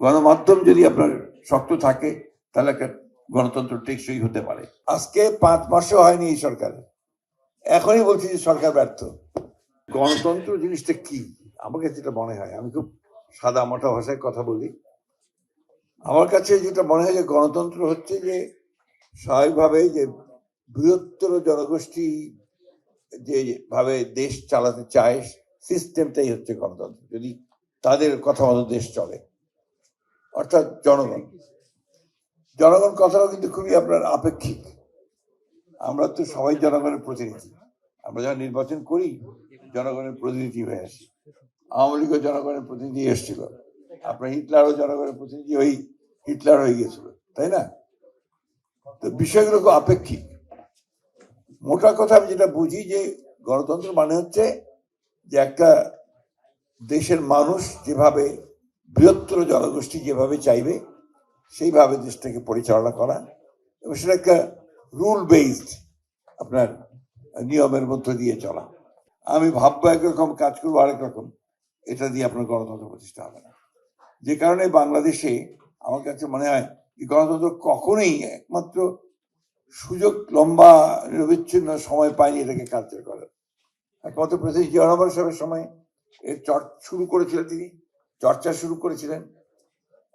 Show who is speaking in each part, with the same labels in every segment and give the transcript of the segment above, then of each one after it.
Speaker 1: গণমাধ্যম যদি আপনার শক্ত থাকে তাহলে একটা গণতন্ত্র টেকসই হতে পারে। আজকে 5 মাসও হয়নি এই সরকার, এখনই বলছি যে সরকার ব্যর্থ। গণতন্ত্র জিনিসটা কি আমার কাছে যেটা মনে হয়, আমি খুব সাদা মোটা ভাষায় কথা বলি, আমার কাছে যেটা মনে হয় যে গণতন্ত্র হচ্ছে যে স্বাভাবিকভাবে যে বৃহত্তর জনগোষ্ঠী যেভাবে দেশ চালাতে চায় সিস্টেমটাই হচ্ছে গণতন্ত্র, যদি তাদের কথা মতো দেশ চলে। অর্থাৎ জনগণ কথাটাও কিন্তু খুবই আপনার আপেক্ষিক। আমরা তো সবাই জনগণের প্রতিনিধি, আমরা যারা নির্বাচন করি জনগণের প্রতিনিধি হয়ে আসি। আওয়ামী লীগও জনগণের প্রতিনিধি এসেছিল, আপনার হিটলারও জনগণের প্রতিনিধি হিটলার হয়ে গিয়েছিল, তাই না? তো বিষয়গুলো খুব আপেক্ষিক। মোটা কথা আমি যেটা বুঝি যে গণতন্ত্র মানে হচ্ছে যে একটা দেশের মানুষ যেভাবে বৃহত্তর জনগোষ্ঠী যেভাবে চাইবে সেইভাবে দেশটাকে পরিচালনা করা, এবং সেটা একটা রুল বেসড আপনার নিয়মের মধ্য দিয়ে চলা। আমি ভাববো একরকম, কাজ করবো আরেক রকম, এটা দিয়ে আপনার গণতন্ত্র প্রতিষ্ঠা হবে না। যে কারণে বাংলাদেশে আমার কাছে মনে হয় গণতন্ত্র কখনোই একমাত্র সুযোগ লম্বা নিরবিচ্ছিন্ন সময় পায়নি এটাকে কালচার করার। একমাত্র প্রেসিডেন্ট জিয়া রহমান সাহেবের সময় এর শুরু করেছিলেন, তিনি চর্চা শুরু করেছিলেন,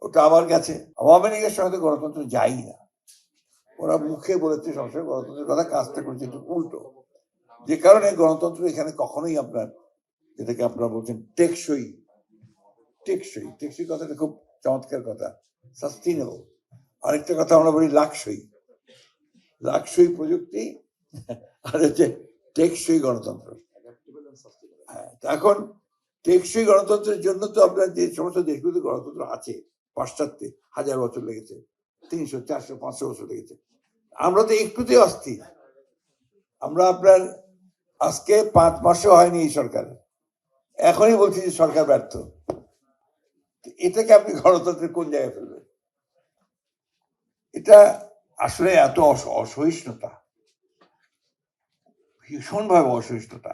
Speaker 1: ওটা আবার গেছে। আওয়ামী লীগের সঙ্গে তো গণতন্ত্র যাই না, ওরা মুখে বলেছে সবসময় গণতন্ত্রের কথা, কাজটা করেছে একটু উল্টো। যে কারণে গণতন্ত্র এখানে কখনোই আপনার, যেটাকে আপনারা বলছেন টেকসই, টেকসই কথাটা খুব চমৎকার কথা, সাস্টেইনেবল। আরেকটা কথা আমরা বলি লাকসই প্রযুক্তি, আর হচ্ছে টেকসই গণতন্ত্র। হ্যাঁ, এখন টেকসই গণতন্ত্রের জন্য তো আপনার যে সমস্ত দেশগুলোতে গণতন্ত্র আছে পাশ্চাত্যে 1000 বছর লেগেছে, 300, 400, 500 বছর লেগেছে। আমরা তো একটুতে অস্থির। আমরা আপনার আজকে 5 মাসও হয়নি এই সরকার, এখনই বলছি যে সরকার ব্যর্থ। এটাকে আপনি গণতন্ত্রের কোন জায়গায় ফেলবেন? এটা আসলে এত অসহিষ্ণুতা, ভীষণভাবে অসহিষ্ণুতা।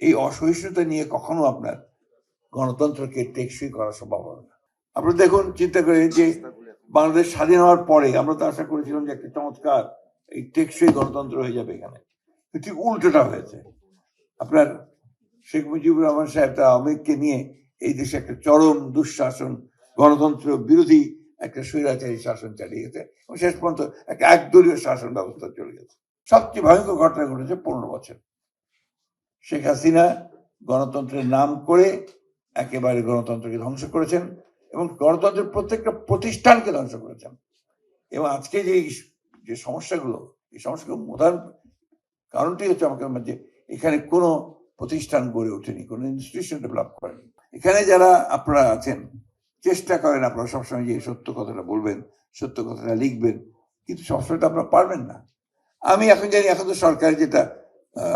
Speaker 1: এই অসহিষ্ণুতা নিয়ে কখনো আপনার গণতন্ত্রকে টেকসই করা সম্ভব হবে না। আপনারা দেখুন, চিন্তা করে যে বাংলাদেশ স্বাধীন হওয়ার পরে আমরা তো আশা করেছিলাম যে একটা চমৎকার এই টেকসই গণতন্ত্র হয়ে যাবে এখানে, ঠিক উল্টোটা হয়েছে। আপনার শেখ মুজিবুর রহমান সাহেব তার আওয়ামী লীগকে নিয়ে এই দেশে একটা চরম দুঃশাসন, গণতন্ত্র বিরোধী একটা স্বৈরাচারী শাসন চালিয়ে গেছে, এবং শেষ পর্যন্ত একটা একদলীয় শাসন ব্যবস্থা চলে গেছে। সবচেয়ে ভয়ঙ্কর ঘটনা ঘটেছে 15 বছর। শেখ হাসিনা গণতন্ত্রের নাম করে একেবারে গণতন্ত্রকে ধ্বংস করেছেন, এবং গণতন্ত্রের প্রত্যেকটা প্রতিষ্ঠানকে ধ্বংস করেছেন। এবং আজকে যে সমস্যাগুলো, এই সমস্যাগুলো প্রধান কারণটি হচ্ছে আমাকে যে এখানে কোনো প্রতিষ্ঠান গড়ে ওঠেনি, কোনো ইনস্টিটিউশন ডেভেলপ করেনি। এখানে যারা আপনারা আছেন চেষ্টা করেন আপনারা সবসময় যে সত্য কথাটা বলবেন, সত্য কথাটা লিখবেন, কিন্তু সবসময় তো আপনারা পারবেন না। আমি এখন জানি, এখন তো সরকার যেটা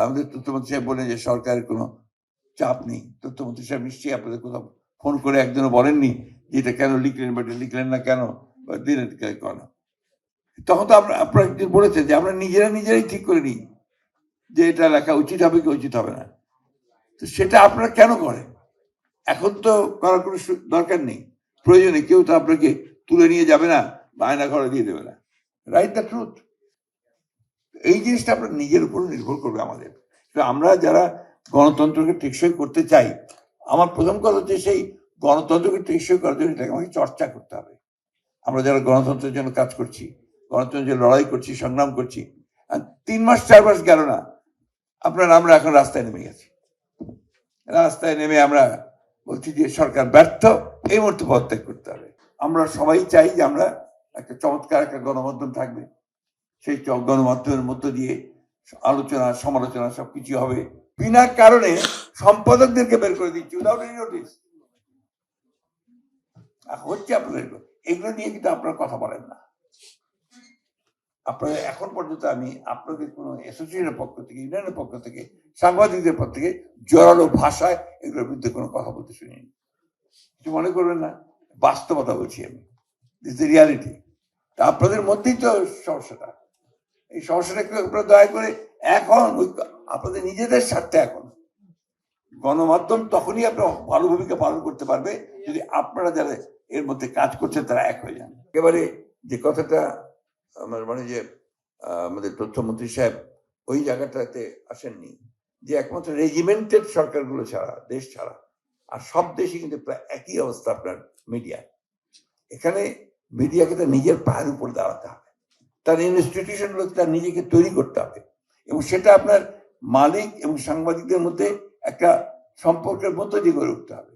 Speaker 1: আমাদের তথ্যমন্ত্রী সাহেব বলেন যে সরকারের কোনো চাপ নেই। তথ্যমন্ত্রী সাহেব নিশ্চয়ই আপনাদের কোথাও ফোন করে একজনও বলেননি যে এটা কেন লিখলেন বা এটা লিখলেন না কেন বা দিলেন কেন। তখন তো আপনারা একদিন বলেছেন যে আমরা নিজেরাই ঠিক করে নিই যে এটা লেখা উচিত হবে কি উচিত হবে না। তো সেটা আপনারা কেন করেন? এখন তো করার কোনো দরকার নেই, প্রয়োজনে কেউ তো আপনাকে তুলে নিয়ে যাবে না, বায়না ঘরে দিয়ে দেবে না। Write the truth. এই জিনিসটা আপনার নিজের উপর নির্ভর করবে আমাদের। আমরা যারা গণতন্ত্রকে টেকসই করতে চাই, আমার প্রথম কথা হচ্ছে সেই গণতন্ত্রকে টেকসই করার জন্য এটাকে আমাকে চর্চা করতে হবে। আমরা যারা গণতন্ত্রের জন্য কাজ করছি, গণতন্ত্রের জন্য লড়াই করছি, সংগ্রাম করছি, 3 মাস 4 মাস গেল না, আমরা এখন রাস্তায় নেমে গেছি। রাস্তায় নেমে আমরা বলছি যে সরকার ব্যর্থ, এই মুহূর্তে পদত্যাগ করতে হবে। আমরা সবাই চাই যে আমরা একটা চমৎকার একটা গণমাধ্যম থাকবে, সেই গণমাধ্যমের মধ্য দিয়ে আলোচনা সমালোচনা সবকিছু হবে। বিনা কারণে সম্পাদকদেরকে বের করে দিচ্ছি উইদাউট এনি নোটিস। হচ্ছে আপনাদের এগুলো নিয়ে কিন্তু আপনারা কথা বলেন না। আপনাদের এখন পর্যন্ত আমি আপনাদের কোনো অ্যাসোসিয়েশনের পক্ষ থেকে, ইউনিয়নের পক্ষ থেকে, সাংবাদিকদের পক্ষ থেকে জোরালো ভাষায় এগুলোর বিরুদ্ধে কোনো কথা বলতে শুনিনি। কিছু মনে করবেন না, বাস্তবতা বলছি আমি, দিস দ্য রিয়ালিটি। তা আপনাদের মধ্যেই তো সমস্যাটা। এই সমস্যাটাকে আপনারা দয়া করে এখন আপনাদের নিজেদের স্বার্থে এখন গণমাধ্যম তখনই আপনার ভালো ভূমিকা পালন করতে পারবে যদি আপনারা যারা এর মধ্যে কাজ করছে তারা এক হয়ে যান। একেবারে যে কথাটা আমার মানে যে আমাদের তথ্যমন্ত্রী সাহেব ওই জায়গাটাতে আসেননি, যে একমাত্র রেজিমেন্টেড সরকারগুলো ছাড়া, দেশ ছাড়া আর সব দেশে কিন্তু প্রায় একই অবস্থা আপনার মিডিয়া। এখানে মিডিয়াকে তার নিজের পায়ের উপর দাঁড়াতে হবে, তার ইনস্টিটিউশনগুলোকে তার নিজেকে তৈরি করতে হবে, এবং সেটা আপনার মালিক এবং সাংবাদিকদের মধ্যে একটা সম্পর্কের মধ্য দিয়ে গড়ে উঠতে হবে।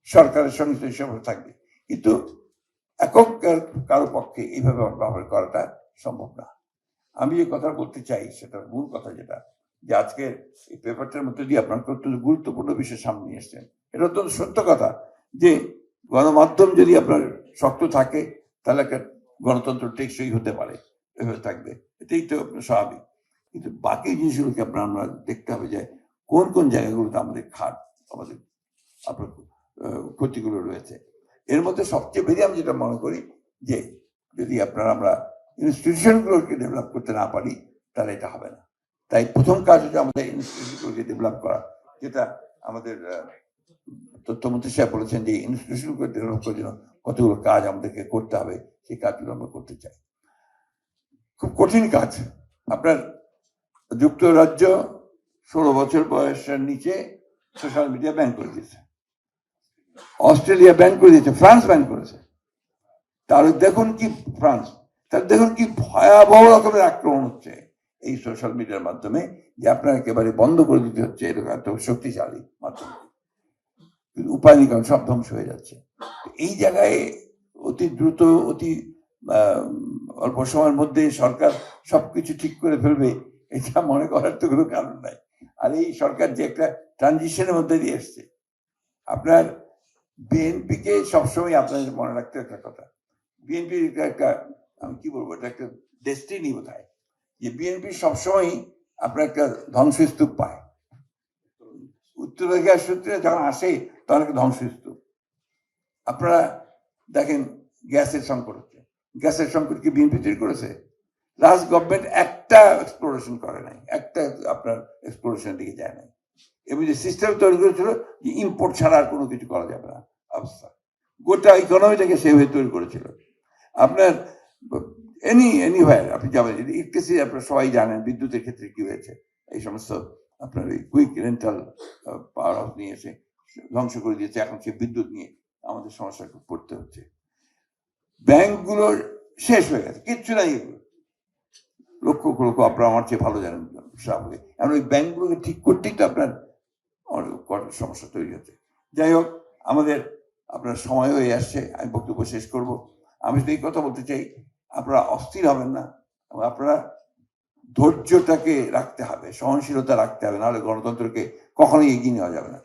Speaker 1: সরকারের সঙ্গে সেসব থাকবে, কিন্তু একক কারো পক্ষে এইভাবে ব্যবহার করাটা সম্ভব না। আমি যে কথা বলতে চাই সেটা মূল কথা, যেটা যে আজকে এই পেপারটার মধ্যে দিয়ে আপনার অত্যন্ত গুরুত্বপূর্ণ বিষয় সামনে নিয়ে এসছেন। এটা অত্যন্ত সত্য কথা যে গণমাধ্যম যদি আপনার শক্ত থাকে তাহলে একটা গণতন্ত্র টেকসই হতে পারে, এভাবে থাকবে, এটাই তো স্বাভাবিক। কিন্তু বাকি জিনিসগুলোকে আমরা দেখতে হবে যে কোন কোন জায়গাগুলোতে আমাদের খাট, আমাদের আপনার ক্ষতিগুলো রয়েছে। এর মধ্যে সবচেয়ে বেশি আমি যেটা মনে করি যে যদি আমরা ইনস্টিটিউশনগুলোকে ডেভেলপ করতে না পারি তাহলে এটা হবে না। তাই প্রথম কাজ হচ্ছে আমাদের ইনস্টিটিউশনগুলোকে ডেভেলপ করা, যেটা আমাদের তথ্যমন্ত্রী সাহেব বলেছেন যে ইনস্টিটিউশনগুলো ডেভেলপ করার জন্য কতগুলো কাজ আমাদেরকে করতে হবে, সেই কাজগুলো আমরা করতে চাই। খুব কঠিন কাজ। আপনার যুক্তরাজ্য 16 বছর বয়সের নিচে সোশ্যাল মিডিয়া ব্যান করে দিয়েছে, অস্ট্রেলিয়া ব্যান করে দিয়েছে, ফ্রান্স ব্যান করেছে। তাহলে দেখুন কি ফ্রান্স, তাহলে দেখুন কি ভয়াবহ রকমের আক্রমণ হচ্ছে এই সোশ্যাল মিডিয়ার মাধ্যমে, যে আপনার একেবারে বন্ধ করে দিতে হচ্ছে এরকম একটা শক্তিশালী মাধ্যম। উপায় নেই, কারণ সব ধ্বংস হয়ে যাচ্ছে। এই জায়গায় অতি দ্রুত, অতি অল্প সময়ের মধ্যে সরকার সবকিছু ঠিক করে ফেলবে এটা মনে করার তো কোনো কারণ নাই। আর এই সরকার যে একটা ট্রানজিশনের মধ্যে দিয়ে এসছে, আপনার বিএনপিকে সবসময় আপনাদের মনে রাখতে একটা কথা, বিএনপির একটা আমি কি বলবো, এটা একটা ডেস্টিনি বোধহয়, যে বিএনপি সবসময় আপনার একটা ধ্বংসস্তূপ পায়। উত্তরাধিকার সূত্রে যখন আসে তখন একটা ধ্বংসস্তূপ। আপনারা দেখেন গ্যাসের সংকট হচ্ছে, গ্যাসের সংকট কি বিএনপি তৈরি করেছে? লাস্ট গভর্নমেন্ট একটা এক্সপ্লোরেশন করে নাই, একটা আপনার এক্সপ্লোরেশনের দিকে যায় নাই, এবং যে সিস্টেম তৈরি করেছিল যে ইম্পোর্ট ছাড়া আর কোনো কিছু করা যাবে না অবস্থা, গোটা ইকোনমিটাকে সেভাবে তৈরি করেছিল। আপনার এনিওয়্যার আপনি যাবেন, ইলেকট্রিসিটি আপনার সবাই জানেন বিদ্যুতের ক্ষেত্রে কি হয়েছে, এই সমস্ত আপনার ওই কুইক রেন্টাল পাওয়ার হাউস নিয়ে এসে ধ্বংস করে দিয়েছে। এখন সে বিদ্যুৎ নিয়ে আমাদের সমস্যা পড়তে হচ্ছে। ব্যাংকগুলো শেষ হয়ে গেছে, কিচ্ছু নাই, এগুলো লক্ষ লক্ষ, আপনারা আমার চেয়ে ভালো জানেন স্বাভাবিক। এখন ওই ব্যাংকগুলোকে ঠিক করতেই তো আপনার অনেক সমস্যা তৈরি হচ্ছে। যাই হোক, আমাদের আপনার সময় হয়ে আসছে, আমি বক্তব্য শেষ করব। আমি শুধু এই কথা বলতে চাই, আপনারা অস্থির হবেন না, আপনারা ধৈর্যটাকে রাখতে হবে, সহনশীলতা রাখতে হবে, নাহলে গণতন্ত্রকে কখনোই এগিয়ে নেওয়া যাবে না।